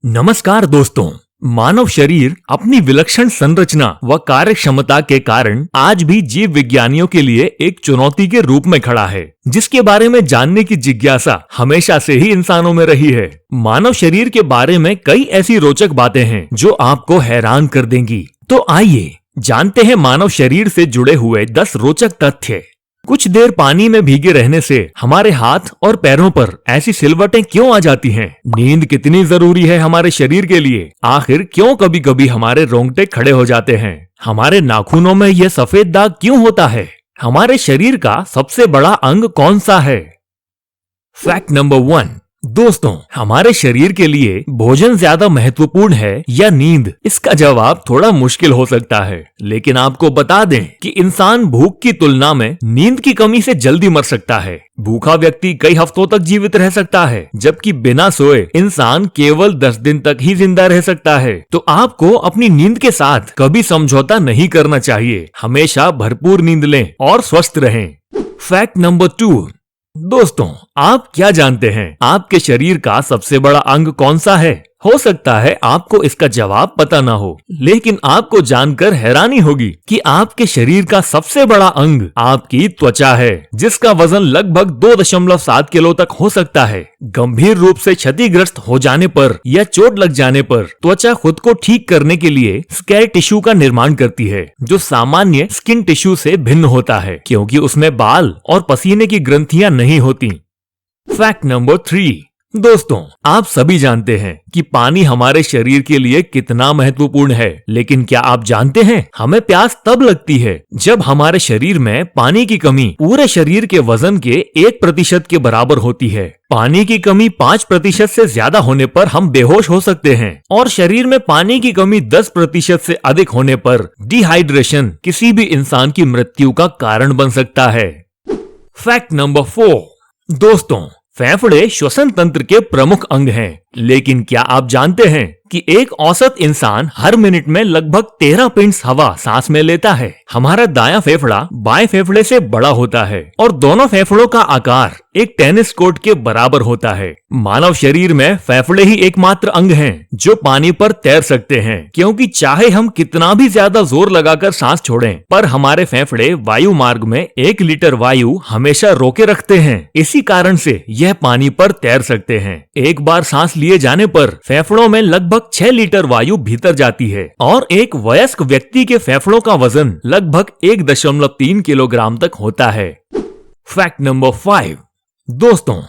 नमस्कार दोस्तों। मानव शरीर अपनी विलक्षण संरचना व कार्य क्षमता के कारण आज भी जीव विज्ञानियों के लिए एक चुनौती के रूप में खड़ा है, जिसके बारे में जानने की जिज्ञासा हमेशा से ही इंसानों में रही है। मानव शरीर के बारे में कई ऐसी रोचक बातें हैं जो आपको हैरान कर देंगी। तो आइए जानते हैं मानव शरीर से जुड़े हुए 10 रोचक तथ्य। कुछ देर पानी में भीगे रहने से हमारे हाथ और पैरों पर ऐसी सिलवटें क्यों आ जाती हैं? नींद कितनी जरूरी है हमारे शरीर के लिए? आखिर क्यों कभी कभी हमारे रोंगटे खड़े हो जाते हैं? हमारे नाखूनों में यह सफेद दाग क्यों होता है? हमारे शरीर का सबसे बड़ा अंग कौन सा है? Fact number 1। दोस्तों, हमारे शरीर के लिए भोजन ज्यादा महत्वपूर्ण है या नींद? इसका जवाब थोड़ा मुश्किल हो सकता है, लेकिन आपको बता दें कि इंसान भूख की तुलना में नींद की कमी से जल्दी मर सकता है। भूखा व्यक्ति कई हफ्तों तक जीवित रह सकता है, जबकि बिना सोए इंसान केवल 10 दिन तक ही जिंदा रह सकता है। तो आपको अपनी नींद के साथ कभी समझौता नहीं करना चाहिए। हमेशा भरपूर नींद लें और स्वस्थ रहें। Fact number 2। दोस्तों, आप क्या जानते हैं आपके शरीर का सबसे बड़ा अंग कौन सा है? हो सकता है आपको इसका जवाब पता ना हो, लेकिन आपको जानकर हैरानी होगी कि आपके शरीर का सबसे बड़ा अंग आपकी त्वचा है, जिसका वजन लगभग 2.7 किलो तक हो सकता है। गंभीर रूप से क्षतिग्रस्त हो जाने पर या चोट लग जाने पर त्वचा खुद को ठीक करने के लिए स्कैर टिश्यू का निर्माण करती है, जो सामान्य स्किन टिश्यू से भिन्न होता है, क्योंकि उसमें बाल और पसीने की ग्रंथियां नहीं होती। Fact number 3। दोस्तों, आप सभी जानते हैं कि पानी हमारे शरीर के लिए कितना महत्वपूर्ण है, लेकिन क्या आप जानते हैं हमें प्यास तब लगती है जब हमारे शरीर में पानी की कमी पूरे शरीर के वजन के 1% के बराबर होती है। पानी की कमी 5% से ज्यादा होने पर हम बेहोश हो सकते हैं, और शरीर में पानी की कमी 10% से अधिक होने पर डिहाइड्रेशन किसी भी इंसान की मृत्यु का कारण बन सकता है। Fact number 4। दोस्तों, फेफड़े श्वसन तंत्र के प्रमुख अंग हैं, लेकिन क्या आप जानते हैं कि एक औसत इंसान हर मिनट में लगभग 13 पिंट्स हवा सांस में लेता है। हमारा दायां फेफड़ा बाएं फेफड़े से बड़ा होता है और दोनों फेफड़ों का आकार एक टेनिस कोर्ट के बराबर होता है। मानव शरीर में फेफड़े ही एकमात्र अंग हैं जो पानी पर तैर सकते हैं, क्योंकि चाहे हम कितना भी ज्यादा जोर लगाकर सांस छोड़ें, पर हमारे फेफड़े वायु मार्ग में 1 लीटर वायु हमेशा रोके रखते हैं। इसी कारण से यह पानी पर तैर सकते हैं। एक बार सांस लिए जाने पर फेफड़ों में लगभग 6 लीटर वायु भीतर जाती है, और एक वयस्क व्यक्ति के फेफड़ों का वजन लगभग 1.3 किलोग्राम तक होता है। Fact number 5। दोस्तों,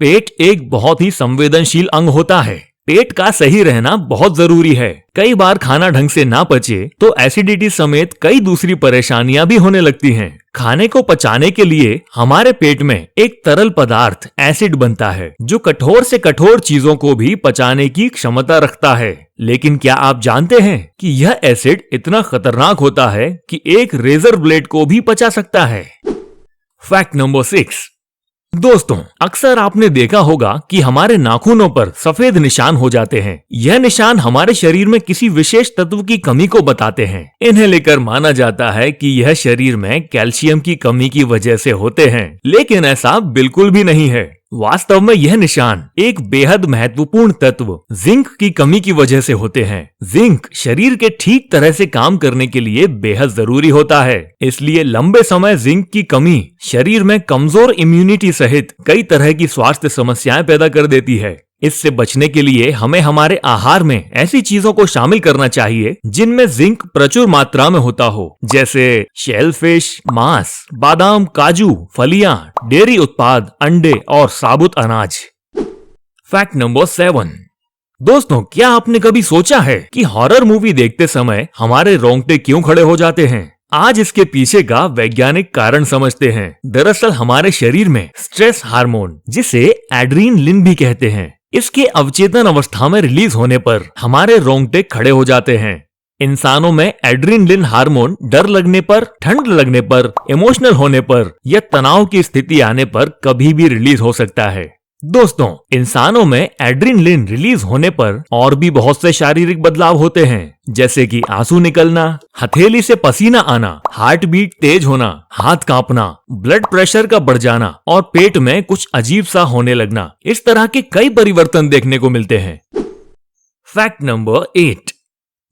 पेट एक बहुत ही संवेदनशील अंग होता है। पेट का सही रहना बहुत जरूरी है। कई बार खाना ढंग से ना पचे तो एसिडिटी समेत कई दूसरी परेशानियां भी होने लगती हैं। खाने को पचाने के लिए हमारे पेट में एक तरल पदार्थ एसिड बनता है, जो कठोर से कठोर चीजों को भी पचाने की क्षमता रखता है। लेकिन क्या आप जानते हैं कि यह एसिड इतना खतरनाक होता है कि एक रेजर ब्लेड को भी पचा सकता है। Fact number 6। दोस्तों, अक्सर आपने देखा होगा कि हमारे नाखूनों पर सफेद निशान हो जाते हैं। यह निशान हमारे शरीर में किसी विशेष तत्व की कमी को बताते हैं। इन्हें लेकर माना जाता है कि यह शरीर में कैल्शियम की कमी की वजह से होते हैं, लेकिन ऐसा बिल्कुल भी नहीं है। वास्तव में यह निशान एक बेहद महत्वपूर्ण तत्व जिंक की कमी की वजह से होते हैं। जिंक शरीर के ठीक तरह से काम करने के लिए बेहद जरूरी होता है। इसलिए लंबे समय जिंक की कमी शरीर में कमजोर इम्यूनिटी सहित कई तरह की स्वास्थ्य समस्याएं पैदा कर देती है। इससे बचने के लिए हमें हमारे आहार में ऐसी चीजों को शामिल करना चाहिए जिनमें जिंक प्रचुर मात्रा में होता हो, जैसे शेलफिश, मांस, बादाम, काजू, फलियां, डेयरी उत्पाद, अंडे और साबुत अनाज। Fact number 7। दोस्तों, क्या आपने कभी सोचा है कि हॉरर मूवी देखते समय हमारे रोंगटे क्यों खड़े हो जाते हैं? आज इसके पीछे का वैज्ञानिक कारण समझते हैं। दरअसल हमारे शरीर में स्ट्रेस हार्मोन, जिसे एड्रेनलिन भी कहते हैं, इसके अवचेतन अवस्था में रिलीज होने पर हमारे रोंगटे खड़े हो जाते हैं। इंसानों में एड्रेनलिन हार्मोन डर लगने पर, ठंड लगने पर, इमोशनल होने पर या तनाव की स्थिति आने पर कभी भी रिलीज हो सकता है। दोस्तों, इंसानों में एड्रेनलिन रिलीज होने पर और भी बहुत से शारीरिक बदलाव होते हैं, जैसे कि आंसू निकलना, हथेली से पसीना आना, हार्ट बीट तेज होना, हाथ कांपना, ब्लड प्रेशर का बढ़ जाना और पेट में कुछ अजीब सा होने लगना। इस तरह के कई परिवर्तन देखने को मिलते हैं। Fact number 8।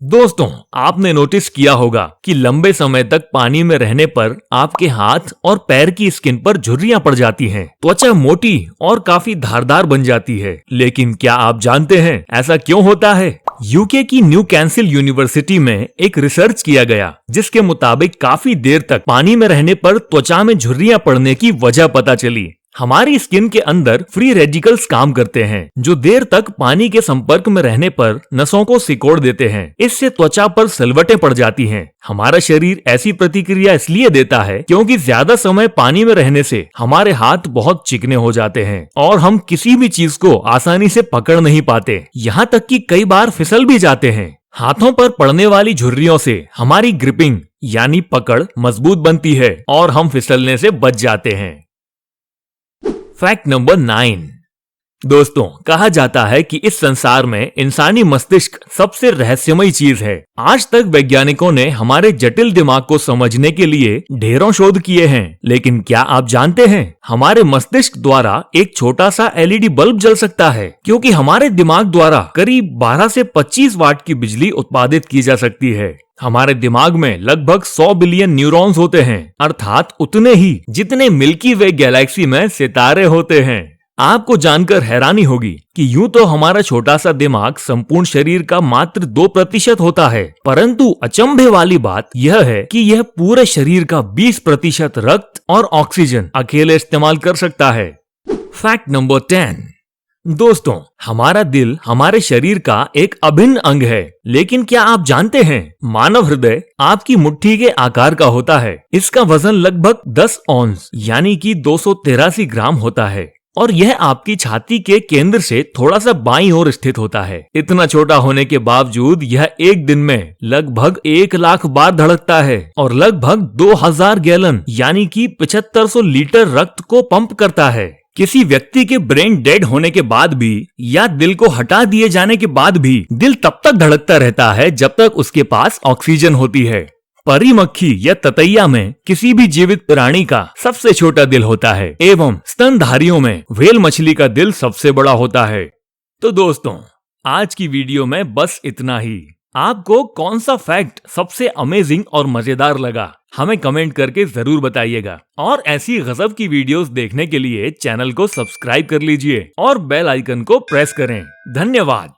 दोस्तों, आपने नोटिस किया होगा कि लंबे समय तक पानी में रहने पर आपके हाथ और पैर की स्किन पर झुर्रियां पड़ जाती हैं, त्वचा मोटी और काफी धारदार बन जाती है। लेकिन क्या आप जानते हैं ऐसा क्यों होता है? यूके की न्यू कैंसिल यूनिवर्सिटी में एक रिसर्च किया गया, जिसके मुताबिक काफी देर तक पानी में रहने पर त्वचा में झुर्रियां पड़ने की वजह पता चली। हमारी स्किन के अंदर फ्री रेडिकल्स काम करते हैं, जो देर तक पानी के संपर्क में रहने पर नसों को सिकोड़ देते हैं। इससे त्वचा पर सलवटें पड़ जाती हैं। हमारा शरीर ऐसी प्रतिक्रिया इसलिए देता है क्योंकि ज्यादा समय पानी में रहने से हमारे हाथ बहुत चिकने हो जाते हैं और हम किसी भी चीज को आसानी से पकड़ नहीं पाते, यहाँ तक कि कई बार फिसल भी जाते हैं। हाथों पर पड़ने वाली झुर्रियों से हमारी ग्रिपिंग यानी पकड़ मजबूत बनती है और हम फिसलने से बच जाते हैं। Fact number 9। दोस्तों, कहा जाता है कि इस संसार में इंसानी मस्तिष्क सबसे रहस्यमयी चीज है। आज तक वैज्ञानिकों ने हमारे जटिल दिमाग को समझने के लिए ढेरों शोध किए हैं, लेकिन क्या आप जानते हैं हमारे मस्तिष्क द्वारा एक छोटा सा एलईडी बल्ब जल सकता है, क्योंकि हमारे दिमाग द्वारा करीब 12 से 25 वाट की बिजली उत्पादित की जा सकती है। हमारे दिमाग में लगभग 100 बिलियन न्यूरॉन्स होते हैं, अर्थात उतने ही जितने मिल्की वे गैलेक्सी में सितारे होते हैं। आपको जानकर हैरानी होगी कि यूं तो हमारा छोटा सा दिमाग संपूर्ण शरीर का मात्र 2% होता है, परंतु अचंभे वाली बात यह है कि यह पूरे शरीर का 20% रक्त और ऑक्सीजन अकेले इस्तेमाल कर सकता है। Fact number 10। दोस्तों, हमारा दिल हमारे शरीर का एक अभिन्न अंग है, लेकिन क्या आप जानते हैं मानव हृदय आपकी मुट्ठी के आकार का होता है। इसका वजन लगभग 10 औंस यानी कि 283 ग्राम होता है और यह आपकी छाती के केंद्र से थोड़ा सा बाईं ओर स्थित होता है। इतना छोटा होने के बावजूद यह एक दिन में लगभग 1 लाख बार धड़कता है और लगभग 2000 गैलन यानी कि 7500 लीटर रक्त को पंप करता है। किसी व्यक्ति के ब्रेन डेड होने के बाद भी या दिल को हटा दिए जाने के बाद भी दिल तब तक धड़कता रहता है जब तक उसके पास ऑक्सीजन होती है। परी मक्खी या ततैया में किसी भी जीवित प्राणी का सबसे छोटा दिल होता है एवं स्तनधारियों में व्हेल मछली का दिल सबसे बड़ा होता है। तो दोस्तों, आज की वीडियो में बस इतना ही। आपको कौन सा फैक्ट सबसे अमेजिंग और मजेदार लगा, हमें कमेंट करके जरूर बताइएगा। और ऐसी गजब की वीडियोस देखने के लिए चैनल को सब्सक्राइब कर लीजिए और बेल आइकन को प्रेस करें। धन्यवाद।